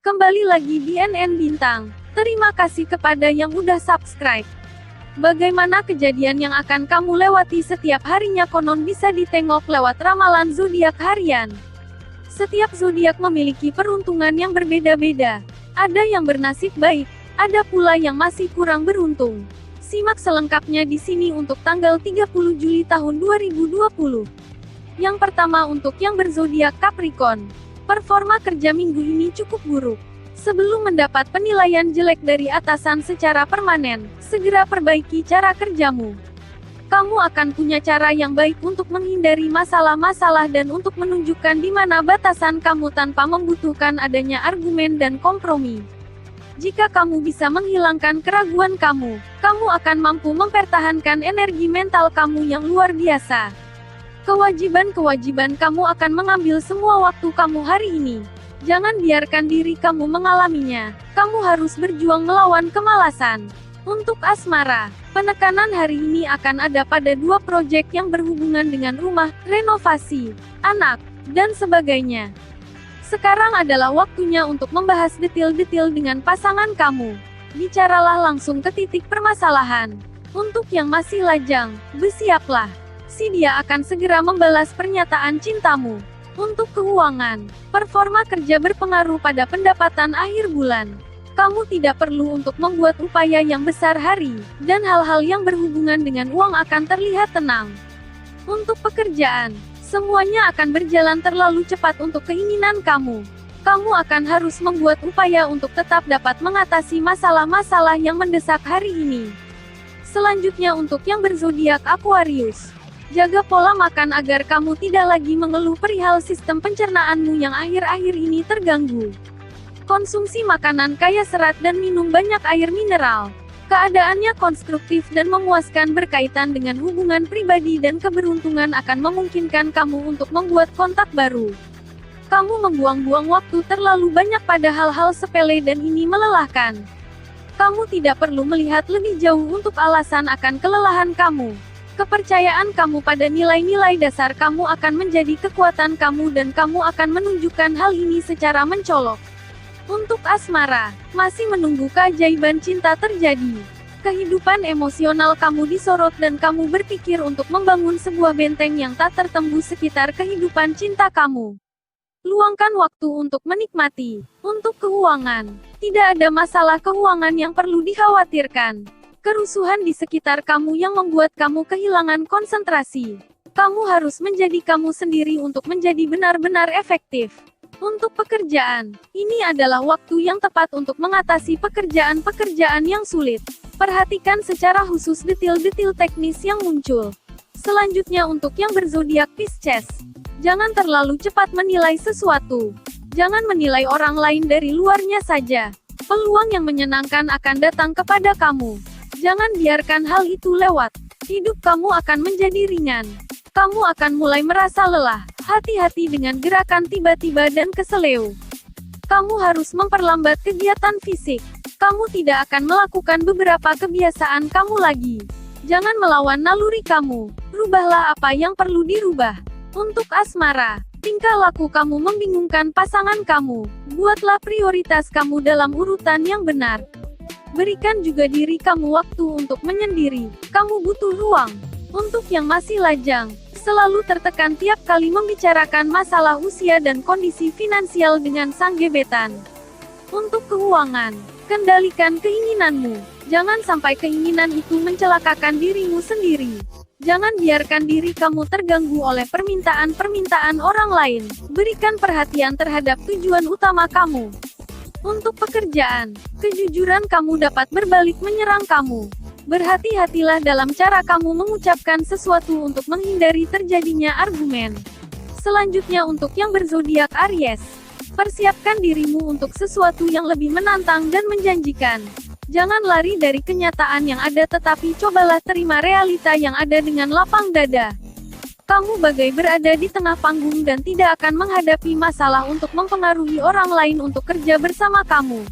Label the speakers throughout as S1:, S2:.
S1: Kembali lagi di NN Bintang. Terima kasih kepada yang udah subscribe. Bagaimana kejadian yang akan kamu lewati setiap harinya konon bisa ditengok lewat ramalan zodiak harian. Setiap zodiak memiliki peruntungan yang berbeda-beda. Ada yang bernasib baik, ada pula yang masih kurang beruntung. Simak selengkapnya di sini untuk tanggal 30 Juli tahun 2020. Yang pertama untuk yang berzodiak Capricorn. Performa kerja minggu ini cukup buruk. Sebelum mendapat penilaian jelek dari atasan secara permanen, segera perbaiki cara kerjamu. Kamu akan punya cara yang baik untuk menghindari masalah-masalah dan untuk menunjukkan di mana batasan kamu tanpa membutuhkan adanya argumen dan kompromi. Jika kamu bisa menghilangkan keraguan kamu, kamu akan mampu mempertahankan energi mental kamu yang luar biasa. Kewajiban-kewajiban kamu akan mengambil semua waktu kamu hari ini. Jangan biarkan diri kamu mengalaminya. Kamu harus berjuang melawan kemalasan. Untuk asmara, penekanan hari ini akan ada pada dua proyek yang berhubungan dengan rumah, renovasi, anak, dan sebagainya. Sekarang adalah waktunya untuk membahas detail-detail dengan pasangan kamu. Bicaralah langsung ke titik permasalahan. Untuk yang masih lajang, bersiaplah. Si dia akan segera membalas pernyataan cintamu. Untuk keuangan, performa kerja berpengaruh pada pendapatan akhir bulan. Kamu tidak perlu untuk membuat upaya yang besar hari, dan hal-hal yang berhubungan dengan uang akan terlihat tenang. Untuk pekerjaan, semuanya akan berjalan terlalu cepat untuk keinginan kamu. Kamu akan harus membuat upaya untuk tetap dapat mengatasi masalah-masalah yang mendesak hari ini. Selanjutnya untuk yang berzodiak Aquarius. Jaga pola makan agar kamu tidak lagi mengeluh perihal sistem pencernaanmu yang akhir-akhir ini terganggu. Konsumsi makanan kaya serat dan minum banyak air mineral. Keadaannya konstruktif dan memuaskan berkaitan dengan hubungan pribadi dan keberuntungan akan memungkinkan kamu untuk membuat kontak baru. Kamu membuang-buang waktu terlalu banyak pada hal-hal sepele dan ini melelahkan. Kamu tidak perlu melihat lebih jauh untuk alasan akan kelelahan kamu. Kepercayaan kamu pada nilai-nilai dasar kamu akan menjadi kekuatan kamu dan kamu akan menunjukkan hal ini secara mencolok. Untuk asmara, masih menunggu keajaiban cinta terjadi. Kehidupan emosional kamu disorot dan kamu berpikir untuk membangun sebuah benteng yang tak tertembus sekitar kehidupan cinta kamu. Luangkan waktu untuk menikmati. Untuk keuangan, tidak ada masalah keuangan yang perlu dikhawatirkan. Kerusuhan di sekitar kamu yang membuat kamu kehilangan konsentrasi. Kamu harus menjadi kamu sendiri untuk menjadi benar-benar efektif. Untuk pekerjaan, ini adalah waktu yang tepat untuk mengatasi pekerjaan-pekerjaan yang sulit. Perhatikan secara khusus detail-detail teknis yang muncul. Selanjutnya untuk yang berzodiak Pisces. Jangan terlalu cepat menilai sesuatu. Jangan menilai orang lain dari luarnya saja. Peluang yang menyenangkan akan datang kepada kamu. Jangan biarkan hal itu lewat. Hidup kamu akan menjadi ringan. Kamu akan mulai merasa lelah. Hati-hati dengan gerakan tiba-tiba dan keseleo. Kamu harus memperlambat kegiatan fisik. Kamu tidak akan melakukan beberapa kebiasaan kamu lagi. Jangan melawan naluri kamu. Rubahlah apa yang perlu dirubah. Untuk asmara, tingkah laku kamu membingungkan pasangan kamu. Buatlah prioritas kamu dalam urutan yang benar. Berikan juga diri kamu waktu untuk menyendiri. Kamu butuh ruang. Untuk yang masih lajang, selalu tertekan tiap kali membicarakan masalah usia dan kondisi finansial dengan sang gebetan. Untuk keuangan, kendalikan keinginanmu. Jangan sampai keinginan itu mencelakakan dirimu sendiri. Jangan biarkan diri kamu terganggu oleh permintaan-permintaan orang lain. Berikan perhatian terhadap tujuan utama kamu. Untuk pekerjaan, kejujuran kamu dapat berbalik menyerang kamu. Berhati-hatilah dalam cara kamu mengucapkan sesuatu untuk menghindari terjadinya argumen. Selanjutnya untuk yang berzodiak Aries. Persiapkan dirimu untuk sesuatu yang lebih menantang dan menjanjikan. Jangan lari dari kenyataan yang ada tetapi cobalah terima realita yang ada dengan lapang dada. Kamu bagai berada di tengah panggung dan tidak akan menghadapi masalah untuk mempengaruhi orang lain untuk kerja bersama kamu.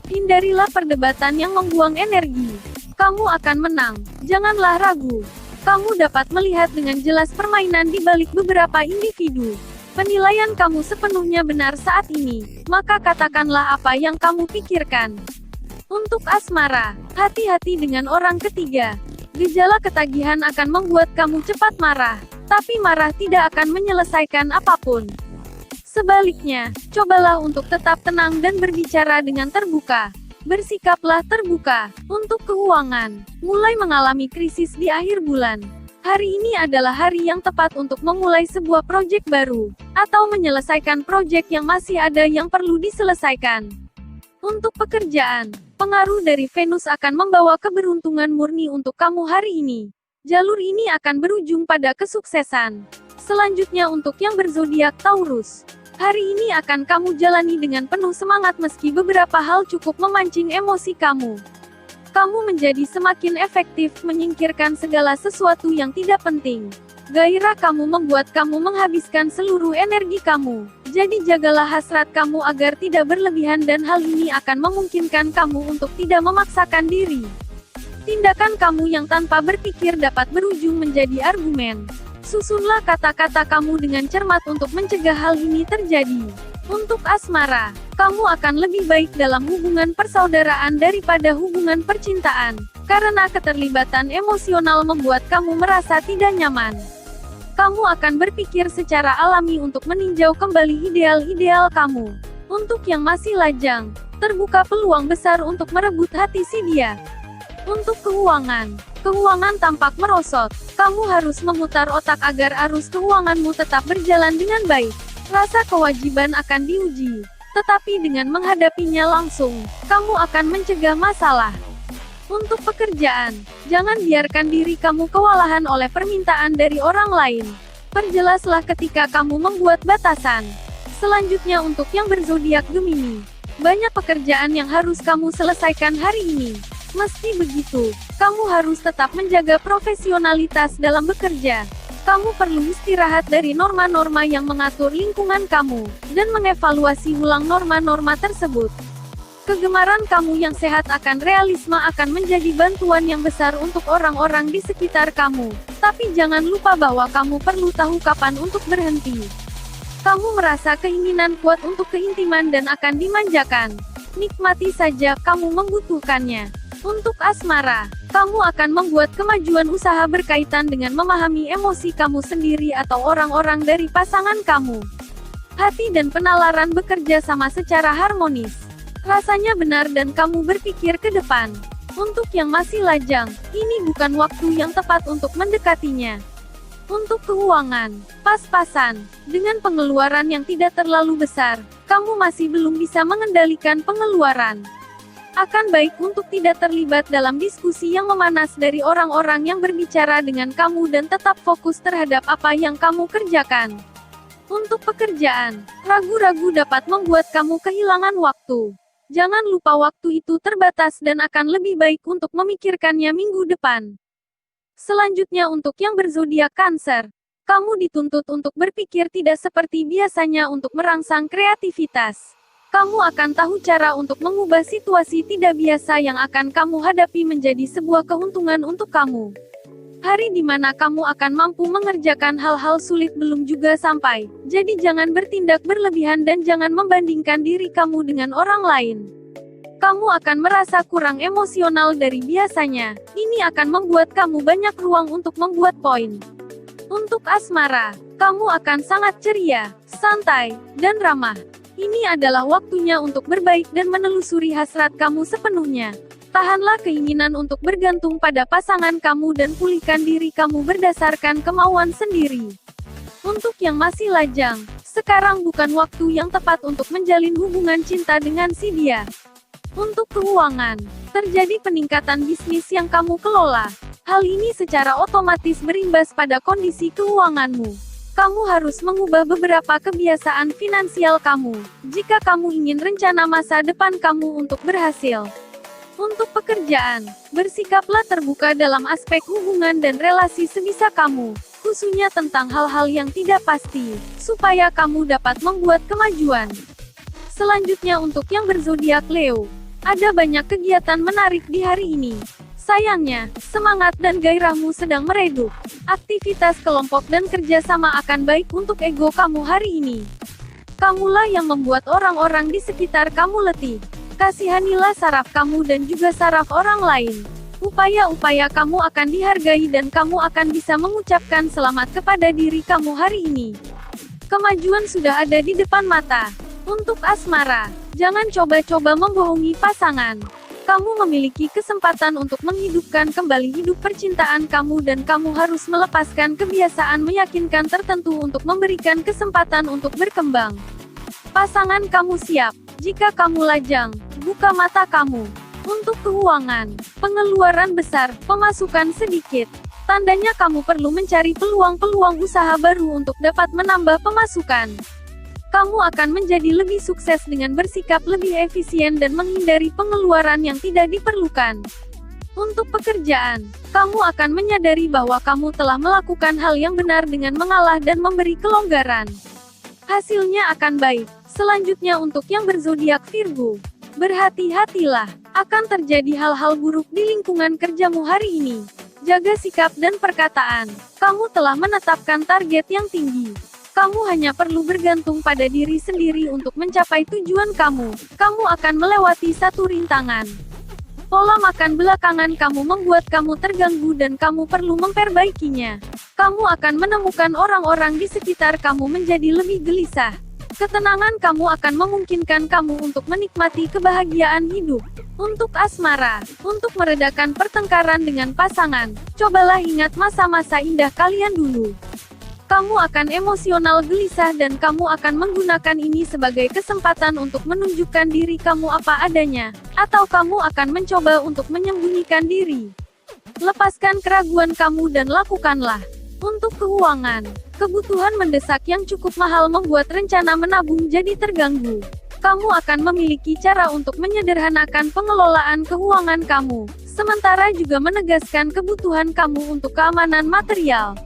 S1: Hindarilah perdebatan yang membuang energi. Kamu akan menang. Janganlah ragu. Kamu dapat melihat dengan jelas permainan di balik beberapa individu. Penilaian kamu sepenuhnya benar saat ini, maka katakanlah apa yang kamu pikirkan. Untuk asmara, hati-hati dengan orang ketiga. Gejala ketagihan akan membuat kamu cepat marah, tapi marah tidak akan menyelesaikan apapun. Sebaliknya, cobalah untuk tetap tenang dan berbicara dengan terbuka. Bersikaplah terbuka. Untuk keuangan, mulai mengalami krisis di akhir bulan. Hari ini adalah hari yang tepat untuk memulai sebuah proyek baru, atau menyelesaikan proyek yang masih ada yang perlu diselesaikan. Untuk pekerjaan, pengaruh dari Venus akan membawa keberuntungan murni untuk kamu hari ini. Jalur ini akan berujung pada kesuksesan. Selanjutnya untuk yang berzodiak Taurus. Hari ini akan kamu jalani dengan penuh semangat meski beberapa hal cukup memancing emosi kamu. Kamu menjadi semakin efektif menyingkirkan segala sesuatu yang tidak penting. Gairah kamu membuat kamu menghabiskan seluruh energi kamu. Jadi jagalah hasrat kamu agar tidak berlebihan dan hal ini akan memungkinkan kamu untuk tidak memaksakan diri. Tindakan kamu yang tanpa berpikir dapat berujung menjadi argumen. Susunlah kata-kata kamu dengan cermat untuk mencegah hal ini terjadi. Untuk asmara, kamu akan lebih baik dalam hubungan persaudaraan daripada hubungan percintaan, karena keterlibatan emosional membuat kamu merasa tidak nyaman. Kamu akan berpikir secara alami untuk meninjau kembali ideal-ideal kamu. Untuk yang masih lajang, terbuka peluang besar untuk merebut hati si dia. Untuk keuangan tampak merosot. Kamu harus memutar otak agar arus keuanganmu tetap berjalan dengan baik. Rasa kewajiban akan diuji, tetapi dengan menghadapinya langsung, kamu akan mencegah masalah. Untuk pekerjaan, jangan biarkan diri kamu kewalahan oleh permintaan dari orang lain. Perjelaslah ketika kamu membuat batasan. Selanjutnya untuk yang berzodiak Gemini. Banyak pekerjaan yang harus kamu selesaikan hari ini. Meski begitu, kamu harus tetap menjaga profesionalitas dalam bekerja. Kamu perlu istirahat dari norma-norma yang mengatur lingkungan kamu, dan mengevaluasi ulang norma-norma tersebut. Kegemaran kamu yang sehat akan realisme akan menjadi bantuan yang besar untuk orang-orang di sekitar kamu. Tapi jangan lupa bahwa kamu perlu tahu kapan untuk berhenti. Kamu merasa keinginan kuat untuk keintiman dan akan dimanjakan. Nikmati saja, kamu membutuhkannya. Untuk asmara, kamu akan membuat kemajuan usaha berkaitan dengan memahami emosi kamu sendiri atau orang-orang dari pasangan kamu. Hati dan penalaran bekerja sama secara harmonis. Rasanya benar dan kamu berpikir ke depan. Untuk yang masih lajang, ini bukan waktu yang tepat untuk mendekatinya. Untuk keuangan, pas-pasan, dengan pengeluaran yang tidak terlalu besar, kamu masih belum bisa mengendalikan pengeluaran. Akan baik untuk tidak terlibat dalam diskusi yang memanas dari orang-orang yang berbicara dengan kamu dan tetap fokus terhadap apa yang kamu kerjakan. Untuk pekerjaan, ragu-ragu dapat membuat kamu kehilangan waktu. Jangan lupa waktu itu terbatas dan akan lebih baik untuk memikirkannya minggu depan. Selanjutnya untuk yang berzodiak Cancer, kamu dituntut untuk berpikir tidak seperti biasanya untuk merangsang kreativitas. Kamu akan tahu cara untuk mengubah situasi tidak biasa yang akan kamu hadapi menjadi sebuah keuntungan untuk kamu. Hari di mana kamu akan mampu mengerjakan hal-hal sulit belum juga sampai, jadi jangan bertindak berlebihan dan jangan membandingkan diri kamu dengan orang lain. Kamu akan merasa kurang emosional dari biasanya, ini akan membuat kamu banyak ruang untuk membuat poin. Untuk asmara, kamu akan sangat ceria, santai, dan ramah. Ini adalah waktunya untuk berbaik dan menelusuri hasrat kamu sepenuhnya. Tahanlah keinginan untuk bergantung pada pasangan kamu dan pulihkan diri kamu berdasarkan kemauan sendiri. Untuk yang masih lajang, sekarang bukan waktu yang tepat untuk menjalin hubungan cinta dengan si dia. Untuk keuangan, terjadi peningkatan bisnis yang kamu kelola. Hal ini secara otomatis berimbas pada kondisi keuanganmu. Kamu harus mengubah beberapa kebiasaan finansial kamu, jika kamu ingin rencana masa depan kamu untuk berhasil. Untuk pekerjaan, bersikaplah terbuka dalam aspek hubungan dan relasi sebisa kamu, khususnya tentang hal-hal yang tidak pasti, supaya kamu dapat membuat kemajuan. Selanjutnya untuk yang berzodiak Leo, ada banyak kegiatan menarik di hari ini. Sayangnya, semangat dan gairahmu sedang meredup. Aktivitas kelompok dan kerjasama akan baik untuk ego kamu hari ini. Kamulah yang membuat orang-orang di sekitar kamu letih. Kasihanilah saraf kamu dan juga saraf orang lain. Upaya-upaya kamu akan dihargai dan kamu akan bisa mengucapkan selamat kepada diri kamu hari ini. Kemajuan sudah ada di depan mata. Untuk asmara, jangan coba-coba membohongi pasangan. Kamu memiliki kesempatan untuk menghidupkan kembali hidup percintaan kamu dan kamu harus melepaskan kebiasaan meyakinkan tertentu untuk memberikan kesempatan untuk berkembang. Pasangan kamu siap. Jika kamu lajang, buka mata kamu. Untuk keuangan, pengeluaran besar, pemasukan sedikit. Tandanya kamu perlu mencari peluang-peluang usaha baru untuk dapat menambah pemasukan. Kamu akan menjadi lebih sukses dengan bersikap lebih efisien dan menghindari pengeluaran yang tidak diperlukan. Untuk pekerjaan, kamu akan menyadari bahwa kamu telah melakukan hal yang benar dengan mengalah dan memberi kelonggaran. Hasilnya akan baik. Selanjutnya untuk yang berzodiak Virgo. Berhati-hatilah, akan terjadi hal-hal buruk di lingkungan kerjamu hari ini. Jaga sikap dan perkataan. Kamu telah menetapkan target yang tinggi. Kamu hanya perlu bergantung pada diri sendiri untuk mencapai tujuan kamu. Kamu akan melewati satu rintangan. Pola makan belakangan kamu membuat kamu terganggu dan kamu perlu memperbaikinya. Kamu akan menemukan orang-orang di sekitar kamu menjadi lebih gelisah. Ketenangan kamu akan memungkinkan kamu untuk menikmati kebahagiaan hidup. Untuk asmara, untuk meredakan pertengkaran dengan pasangan, cobalah ingat masa-masa indah kalian dulu. Kamu akan emosional gelisah dan kamu akan menggunakan ini sebagai kesempatan untuk menunjukkan diri kamu apa adanya, atau kamu akan mencoba untuk menyembunyikan diri. Lepaskan keraguan kamu dan lakukanlah. Untuk keuangan, kebutuhan mendesak yang cukup mahal membuat rencana menabung jadi terganggu. Kamu akan memiliki cara untuk menyederhanakan pengelolaan keuangan kamu, sementara juga menegaskan kebutuhan kamu untuk keamanan material.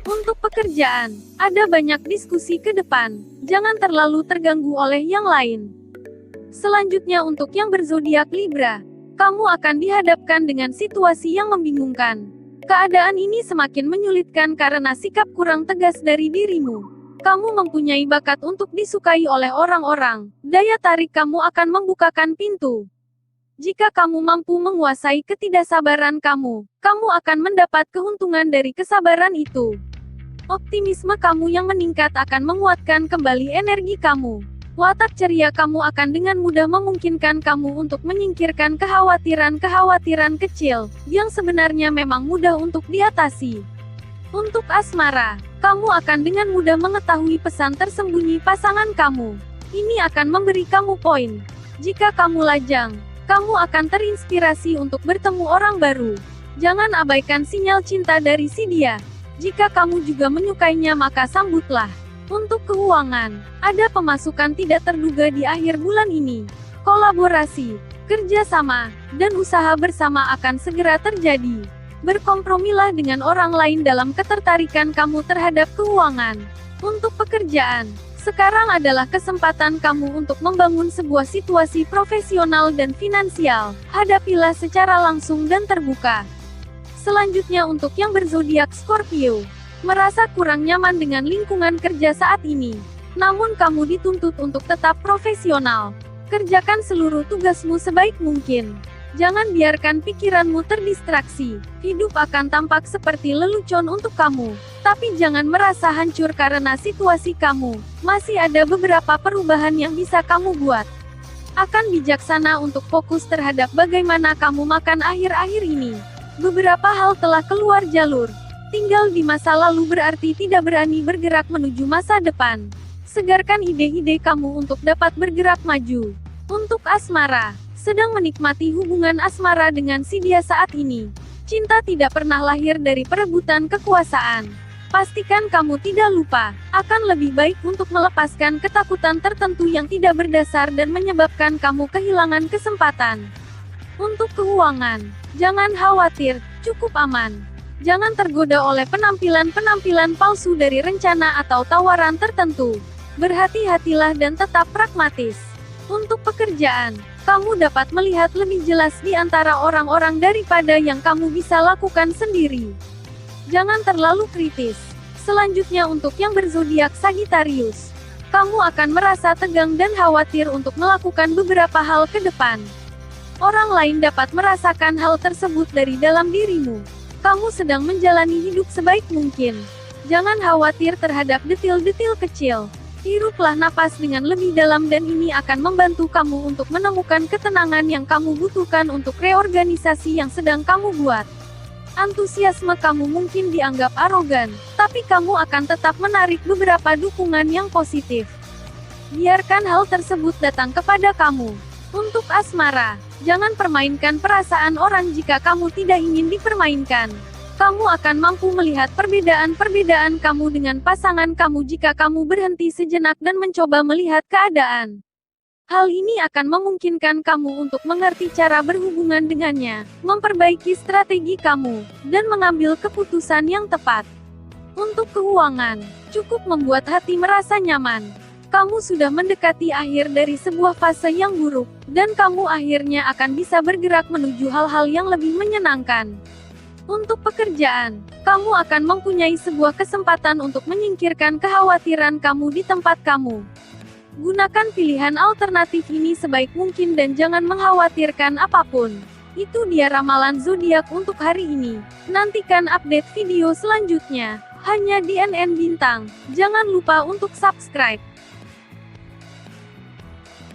S1: Untuk pekerjaan, ada banyak diskusi ke depan. Jangan terlalu terganggu oleh yang lain. Selanjutnya untuk yang berzodiak Libra, kamu akan dihadapkan dengan situasi yang membingungkan. Keadaan ini semakin menyulitkan karena sikap kurang tegas dari dirimu. Kamu mempunyai bakat untuk disukai oleh orang-orang. Daya tarik kamu akan membukakan pintu. Jika kamu mampu menguasai ketidaksabaran kamu, kamu akan mendapat keuntungan dari kesabaran itu. Optimisme kamu yang meningkat akan menguatkan kembali energi kamu. Watak ceria kamu akan dengan mudah memungkinkan kamu untuk menyingkirkan kekhawatiran-kekhawatiran kecil, yang sebenarnya memang mudah untuk diatasi. Untuk asmara, kamu akan dengan mudah mengetahui pesan tersembunyi pasangan kamu. Ini akan memberi kamu poin. Jika kamu lajang, kamu akan terinspirasi untuk bertemu orang baru. Jangan abaikan sinyal cinta dari si dia. Jika kamu juga menyukainya maka sambutlah. Untuk keuangan, ada pemasukan tidak terduga di akhir bulan ini. Kolaborasi, kerjasama, dan usaha bersama akan segera terjadi. Berkompromilah dengan orang lain dalam ketertarikan kamu terhadap keuangan. Untuk pekerjaan, sekarang adalah kesempatan kamu untuk membangun sebuah situasi profesional dan finansial. Hadapilah secara langsung dan terbuka. Selanjutnya untuk yang berzodiak Scorpio. Merasa kurang nyaman dengan lingkungan kerja saat ini. Namun kamu dituntut untuk tetap profesional. Kerjakan seluruh tugasmu sebaik mungkin. Jangan biarkan pikiranmu terdistraksi. Hidup akan tampak seperti lelucon untuk kamu. Tapi jangan merasa hancur karena situasi kamu. Masih ada beberapa perubahan yang bisa kamu buat. Akan bijaksana untuk fokus terhadap bagaimana kamu makan akhir-akhir ini. Beberapa hal telah keluar jalur. Tinggal di masa lalu berarti tidak berani bergerak menuju masa depan. Segarkan ide-ide kamu untuk dapat bergerak maju. Untuk asmara, sedang menikmati hubungan asmara dengan si dia saat ini. Cinta tidak pernah lahir dari perebutan kekuasaan. Pastikan kamu tidak lupa, akan lebih baik untuk melepaskan ketakutan tertentu yang tidak berdasar dan menyebabkan kamu kehilangan kesempatan. Untuk keuangan, jangan khawatir, cukup aman. Jangan tergoda oleh penampilan-penampilan palsu dari rencana atau tawaran tertentu. Berhati-hatilah dan tetap pragmatis. Untuk pekerjaan, kamu dapat melihat lebih jelas di antara orang-orang daripada yang kamu bisa lakukan sendiri. Jangan terlalu kritis. Selanjutnya untuk yang berzodiak Sagittarius. Kamu akan merasa tegang dan khawatir untuk melakukan beberapa hal ke depan. Orang lain dapat merasakan hal tersebut dari dalam dirimu. Kamu sedang menjalani hidup sebaik mungkin. Jangan khawatir terhadap detil-detil kecil. Hiruplah napas dengan lebih dalam dan ini akan membantu kamu untuk menemukan ketenangan yang kamu butuhkan untuk reorganisasi yang sedang kamu buat. Antusiasme kamu mungkin dianggap arogan, tapi kamu akan tetap menarik beberapa dukungan yang positif. Biarkan hal tersebut datang kepada kamu. Untuk asmara, jangan permainkan perasaan orang jika kamu tidak ingin dipermainkan. Kamu akan mampu melihat perbedaan-perbedaan kamu dengan pasangan kamu jika kamu berhenti sejenak dan mencoba melihat keadaan. Hal ini akan memungkinkan kamu untuk mengerti cara berhubungan dengannya, memperbaiki strategi kamu, dan mengambil keputusan yang tepat. Untuk keuangan, cukup membuat hati merasa nyaman. Kamu sudah mendekati akhir dari sebuah fase yang buruk, dan kamu akhirnya akan bisa bergerak menuju hal-hal yang lebih menyenangkan. Untuk pekerjaan, kamu akan mempunyai sebuah kesempatan untuk menyingkirkan kekhawatiran kamu di tempat kamu. Gunakan pilihan alternatif ini sebaik mungkin dan jangan mengkhawatirkan apapun. Itu dia ramalan zodiak untuk hari ini. Nantikan update video selanjutnya, hanya di NN Bintang. Jangan lupa untuk subscribe.